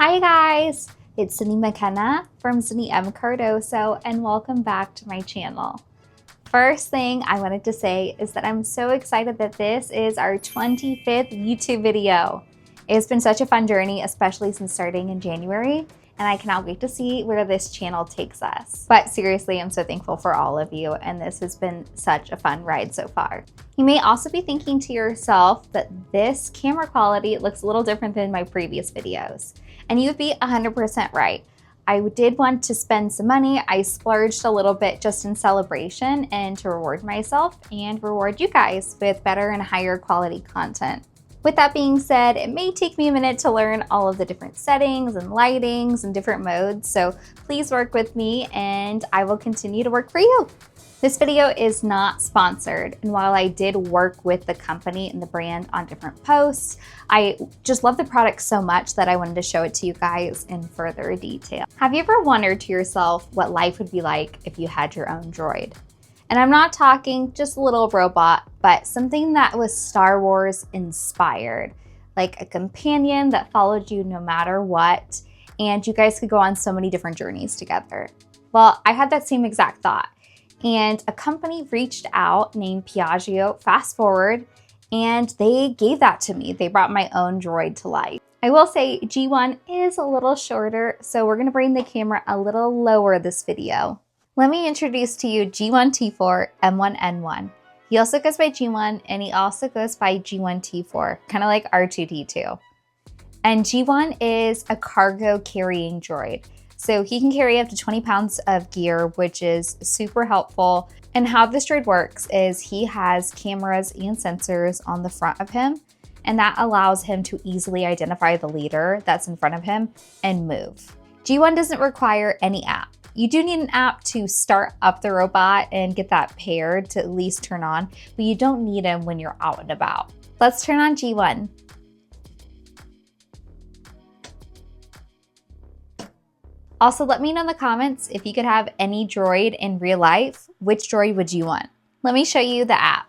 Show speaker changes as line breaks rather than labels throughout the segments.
Hi guys, it's Cindy McKenna from Cindy M. Cardoso and welcome back to my channel. First thing I wanted to say is that I'm so excited that this is our 25th YouTube video. It's been such a fun journey, especially since starting in January, and I cannot wait to see where this channel takes us. But seriously, I'm so thankful for all of you, and this has been such a fun ride so far. You may also be thinking to yourself that this camera quality looks a little different than my previous videos. And you'd be 100% right. I did want to spend some money. I splurged a little bit just in celebration and to reward myself and reward you guys with better and higher quality content. With that being said, it may take me a minute to learn all of the different settings and lightings and different modes, so please work with me and I will continue to work for you. This video is not sponsored, and while I did work with the company and the brand on different posts, I just love the product so much that I wanted to show it to you guys in further detail. Have you ever wondered to yourself what life would be like if you had your own droid? And I'm not talking just a little robot, but something that was Star Wars inspired, like a companion that followed you no matter what, and you guys could go on so many different journeys together. Well, I had that same exact thought. And a company reached out named Piaggio Fast Forward, and they gave that to me. They brought my own droid to life. I will say G1 is a little shorter, so we're gonna bring the camera a little lower this video. Let me introduce to you G1T4 M1N1. He also goes by G1, and he also goes by G1T4, kind of like R2D2. And G1 is a cargo carrying droid. So he can carry up to 20 pounds of gear, which is super helpful. And how this droid works is he has cameras and sensors on the front of him, and that allows him to easily identify the leader that's in front of him and move. G1 doesn't require any app. You do need an app to start up the robot and get that paired to at least turn on, but you don't need them when you're out and about. Let's turn on G1. Also, let me know in the comments if you could have any droid in real life, which droid would you want? Let me show you the app.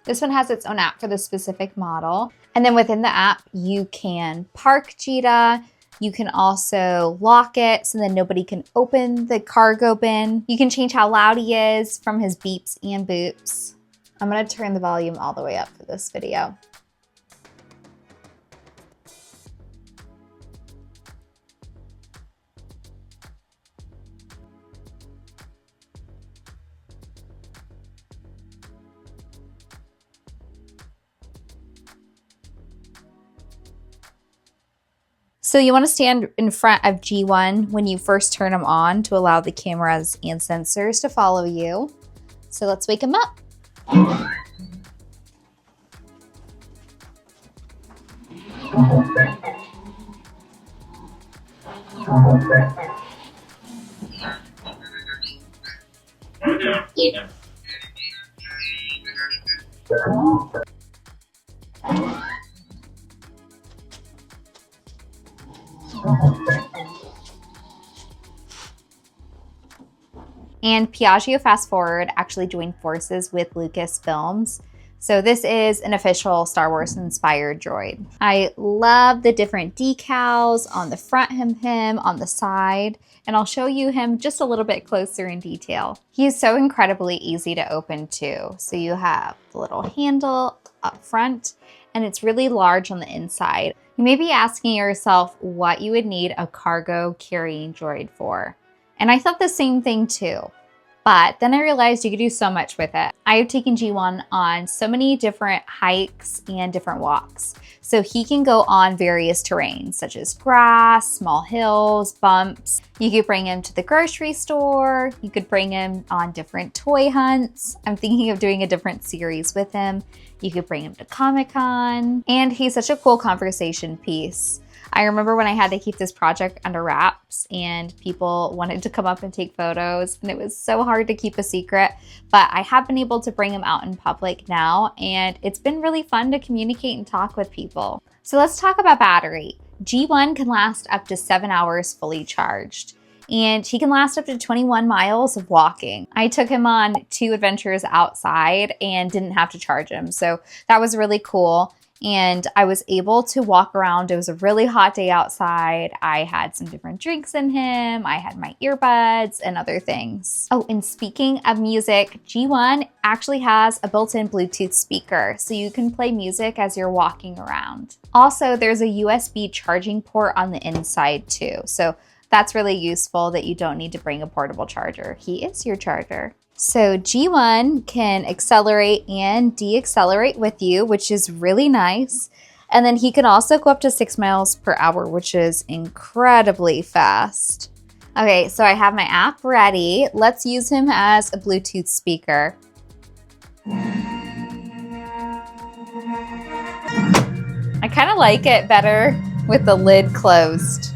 This one has its own app for the specific model. And then within the app, you can park Cheetah. You can also lock it so that nobody can open the cargo bin. You can change how loud he is from his beeps and boops. I'm gonna turn the volume all the way up for this video. So you want to stand in front of G1 when you first turn him on to allow the cameras and sensors to follow you. So let's wake him up. And Piaggio Fast Forward actually joined forces with Lucasfilms. So this is an official Star Wars inspired droid. I love the different decals on the front of him, on the side, and I'll show you him just a little bit closer in detail. He is so incredibly easy to open too. So you have the little handle up front, and it's really large on the inside. You may be asking yourself what you would need a cargo carrying droid for. And I thought the same thing too, but then I realized you could do so much with it. I have taken G1 on so many different hikes and different walks. So he can go on various terrains such as grass, small hills, bumps. You could bring him to the grocery store. You could bring him on different toy hunts. I'm thinking of doing a different series with him. You could bring him to Comic-Con. And he's such a cool conversation piece. I remember when I had to keep this project under wraps and people wanted to come up and take photos, and it was so hard to keep a secret, but I have been able to bring them out in public now, and it's been really fun to communicate and talk with people. So let's talk about battery. G1 can last up to 7 hours fully charged, and he can last up to 21 miles of walking. I took him on 2 adventures outside and didn't have to charge him, so that was really cool. and I was able to walk around. It was a really hot day outside. I had some different drinks in him. I had my earbuds and other things. Oh, and speaking of music, G1 actually has a built-in Bluetooth speaker, so you can play music as you're walking around. Also, there's a USB charging port on the inside too, so that's really useful that you don't need to bring a portable charger. He is your charger. So G1 can accelerate and deaccelerate with you, which is really nice. And then he can also go up to 6 miles per hour, which is incredibly fast. Okay, so I have my app ready. Let's use him as a Bluetooth speaker. I kind of like it better with the lid closed.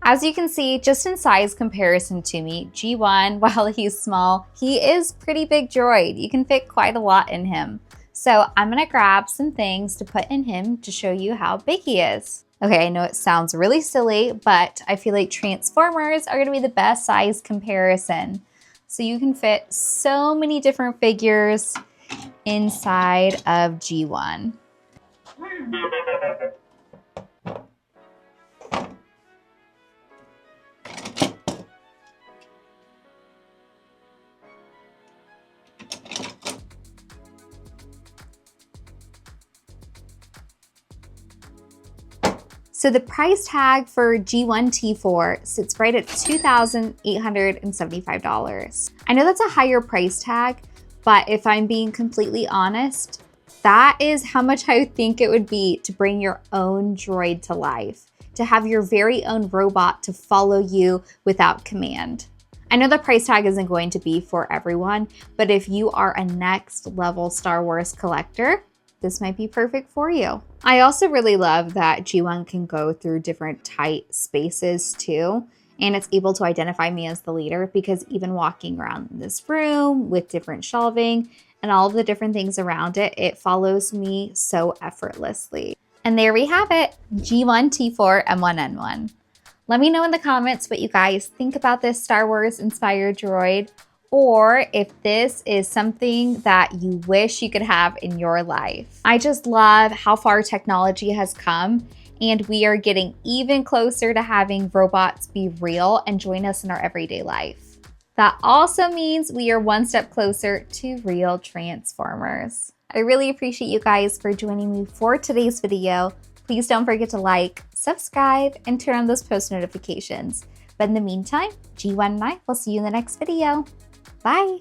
As you can see, just in size comparison to me, G1, while he's small, he is pretty big droid. You can fit quite a lot in him. So I'm gonna grab some things to put in him to show you how big he is. Okay, I know it sounds really silly, but I feel like Transformers are gonna be the best size comparison. So you can fit so many different figures inside of G1. So the price tag for G1 T4 sits right at $2,875. I know that's a higher price tag, but if I'm being completely honest, that is how much I think it would be to bring your own droid to life, to have your very own robot to follow you without command. I know the price tag isn't going to be for everyone, but if you are a next level Star Wars collector, this might be perfect for you. I also really love that G1 can go through different tight spaces too, and it's able to identify me as the leader because even walking around in this room with different shelving and all of the different things around it, it follows me so effortlessly. And there we have it, G1 T4 M1N1. Let me know in the comments what you guys think about this Star Wars inspired droid, or if this is something that you wish you could have in your life. I just love how far technology has come, and we are getting even closer to having robots be real and join us in our everyday life. That also means we are one step closer to real Transformers. I really appreciate you guys for joining me for today's video. Please don't forget to like, subscribe, and turn on those post notifications. But in the meantime, G1 and I will see you in the next video. Bye!